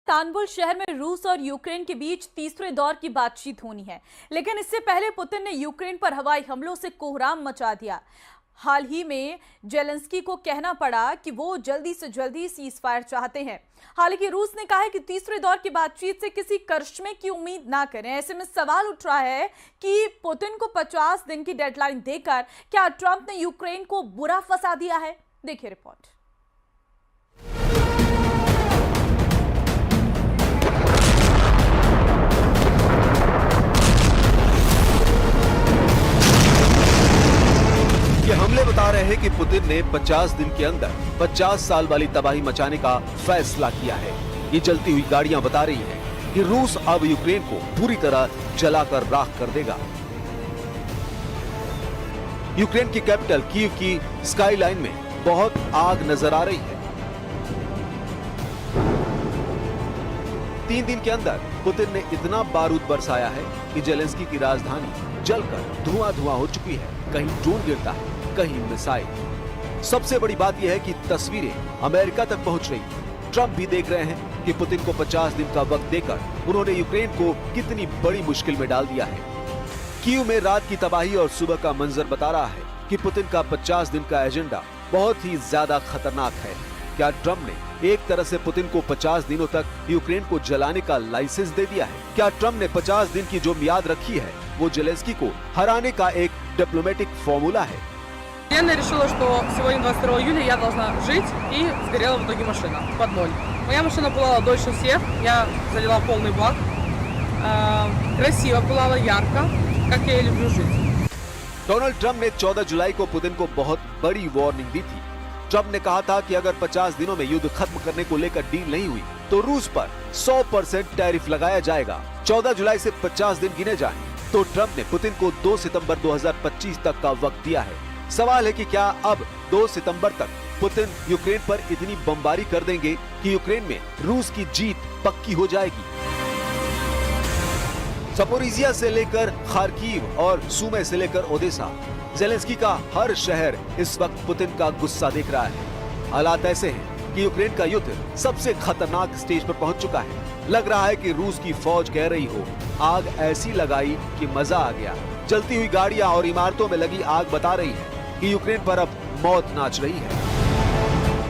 Istanbul शहर में रूस और यूक्रेन के बीच तीसरे दौर की बातचीत होनी है, लेकिन इससे पहले पुतिन ने यूक्रेन पर हवाई हमलों से कोहराम मचा दिया। हाल ही में जेलेंस्की को कहना पड़ा कि वो जल्दी से जल्दी सीज फायर चाहते हैं। हालांकि रूस ने कहा है कि तीसरे दौर की बातचीत से किसी करिश्मे की उम्मीद ना करें। ऐसे में सवाल उठ रहा है कि पुतिन को 50 दिन की डेडलाइन देकर क्या ट्रंप ने यूक्रेन को बुरा फंसा दिया है? देखिए रिपोर्ट। ये हमले बता रहे हैं कि पुतिन ने 50 दिन के अंदर 50 साल वाली तबाही मचाने का फैसला किया है। ये जलती हुई गाड़ियां बता रही हैं कि रूस अब यूक्रेन को पूरी तरह जलाकर राख कर देगा। यूक्रेन की कैपिटल कीव की स्काईलाइन में बहुत आग नजर आ रही है। 3 दिन के अंदर पुतिन ने इतना बारूद बरसाया है कि जेलेंस्की की राजधानी जलकर धुआं धुआं हो चुकी है। कहीं ड्रोन गिरता है, कहीं मिसाइल। सबसे बड़ी बात यह है कि तस्वीरें अमेरिका तक पहुंच रही हैं। ट्रंप भी देख रहे हैं कि पुतिन को 50 दिन का वक्त देकर उन्होंने यूक्रेन को कितनी बड़ी मुश्किल में डाल दिया है। कीव में रात की तबाही और सुबह का मंजर बता रहा है कि पुतिन का 50 दिन का एजेंडा बहुत ही ज्यादा खतरनाक है। क्या ट्रंप ने एक तरह से पुतिन को 50 दिनों तक यूक्रेन को जलाने का लाइसेंस दे दिया है? क्या ट्रंप ने 50 दिन की जो मियाद रखी है वो जेलेंस्की को हराने का एक डिप्लोमेटिक फॉर्मूला है? Я решила, что сегодня 22 июля я должна жить, и сгорела в итоге машина под ноль. Моя машина пылала дольше всех, я залила полный бак. Красиво пылала, ярко, как я и люблю жить. डोनाल्ड ट्रंप ने 14 जुलाई को पुतिन को बहुत बड़ी वार्निंग दी थी। ट्रंप ने कहा था कि अगर 50 दिनों में युद्ध खत्म करने को लेकर डील नहीं हुई तो रूस पर 100% टैरिफ लगाया जाएगा। 14 जुलाई से 50 दिन गिने जाएं, तो ट्रंप ने पुतिन को 2 सितंबर 2025 तक का वक्त दिया है। सवाल है कि क्या अब 2 सितंबर तक पुतिन यूक्रेन पर इतनी बमबारी कर देंगे कि यूक्रेन में रूस की जीत पक्की हो जाएगी? ज़पोरिज़िया से लेकर खार्किव और सुमे से लेकर ओदेसा, जेलेंस्की का हर शहर इस वक्त पुतिन का गुस्सा देख रहा है। हालात ऐसे हैं कि यूक्रेन का युद्ध सबसे खतरनाक स्टेज पर पहुंच चुका है। लग रहा है कि रूस की फौज कह रही हो, आग ऐसी लगाई कि मजा आ गया। जलती हुई गाड़ियां और इमारतों में लगी आग बता रही है कि यूक्रेन पर अब मौत नाच रही है।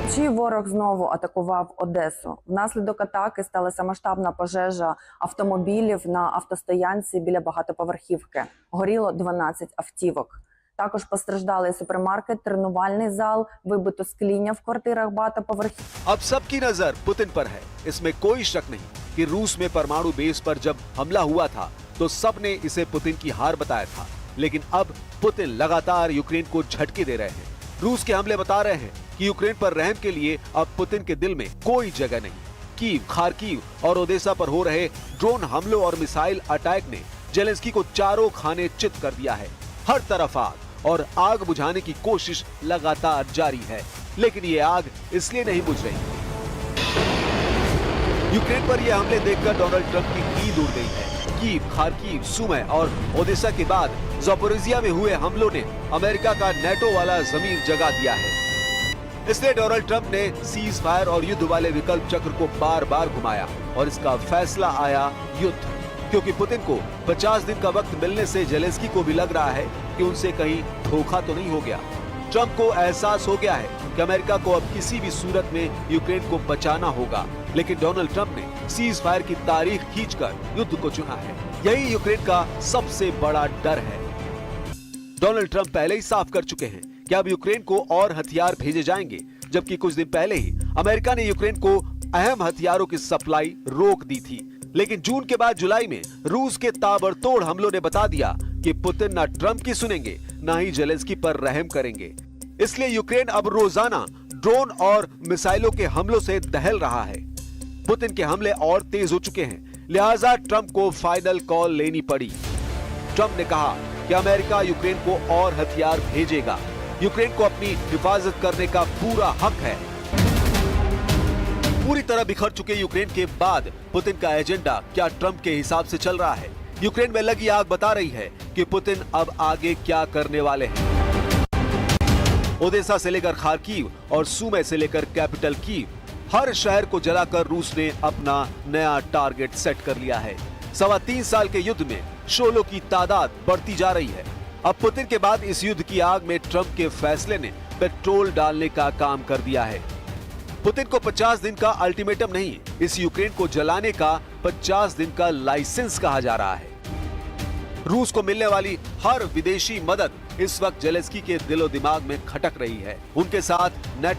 Чи ворог знову атакував Одесу? Внаслідок атаки сталася масштабна пожежа автомобілів на автостоянці біля багатоповерхівки. Горіло 12 автівок. Також постраждали супермаркет, тренувальний зал, вибито скління в квартирах багатоповерхівки. अब सबकी नजर पुतिन पर है। इसमें कोई शक नहीं कि रूस में परमाणु बेस पर जब हमला हुआ था तो सबने इसे पुतिन की हार बताया था। लेकिन अब पुतिन लगातार यूक्रेन को झटके दे रहे हैं। रूस के हमले बता रहे हैं कि यूक्रेन पर रहम के लिए अब पुतिन के दिल में कोई जगह नहीं। कीव, खार्किव और ओदेसा पर हो रहे ड्रोन हमलों और मिसाइल अटैक ने जेलेंस्की को चारों खाने चित कर दिया है। हर तरफ आग और आग बुझाने की कोशिश लगातार जारी है, लेकिन ये आग इसलिए नहीं बुझ रही। यूक्रेन पर ये हमले देखकर डोनाल्ड ट्रंप की नींद उड़ गई है। कीव, खार्किव, सुमे और ओदेसा के बाद ज़पोरिज़िया में हुए हमलों ने अमेरिका का नेटो वाला जमीर जगा दिया है। इसलिए डोनाल्ड ट्रंप ने सीज फायर और युद्ध वाले विकल्प चक्र को बार बार घुमाया और इसका फैसला आया युद्ध। क्योंकि पुतिन को 50 दिन का वक्त मिलने से जेलेंस्की को भी लग रहा है कि उनसे कहीं धोखा तो नहीं हो गया। ट्रंप को एहसास हो गया है कि अमेरिका को अब किसी भी सूरत में यूक्रेन को बचाना होगा। लेकिन डोनाल्ड ट्रंप ने सीज फायर की तारीख खींचकर युद्ध को चुना है। यही यूक्रेन का सबसे बड़ा डर है। डोनाल्ड ट्रंप पहले ही साफ कर चुके हैं कि अब यूक्रेन को और हथियार भेजे जाएंगे, जबकि कुछ दिन पहले ही अमेरिका ने यूक्रेन को अहम हथियारों की सप्लाई रोक दी थी। लेकिन जून के बाद जुलाई में रूस के ताबड़तोड़ हमलों ने बता दिया कि पुतिन न ट्रंप की सुनेंगे, न ही जेलेंस्की पर रहम करेंगे। इसलिए यूक्रेन अब रोजाना ड्रोन और मिसाइलों के हमलों से दहल रहा है। पुतिन के हमले और तेज हो चुके हैं, लिहाजा ट्रंप को फाइनल कॉल लेनी पड़ी। ट्रंप ने कहा कि अमेरिका यूक्रेन को और हथियार भेजेगा। यूक्रेन को अपनी हिफाजत करने का पूरा हक है। पूरी तरह बिखर चुके यूक्रेन के बाद पुतिन का एजेंडा क्या ट्रंप के हिसाब से चल रहा है? यूक्रेन में लगी आग बता रही है कि पुतिन अब आगे क्या करने वाले हैं। ओदेसा से लेकर खार्किव और सुमे से लेकर कैपिटल कीव, हर शहर को जलाकर रूस ने अपना नया टारगेट सेट कर लिया है। 3.25 साल के युद्ध में शोलों की तादाद बढ़ती जा रही है। अब पुतिन के बाद इस युद्ध की आग में ट्रंप के फैसले ने पेट्रोल डालने का काम कर दिया है। पुतिन को 50 दिन का अल्टीमेटम नहीं, इस यूक्रेन को जलाने का 50 दिन का लाइसेंस कहा जा रहा है। रूस को मिलने वाली हर विदेशी मदद इस वक्त जेलेंस्की के दिलो दिमाग में खटक रही है। उनके साथ नेटो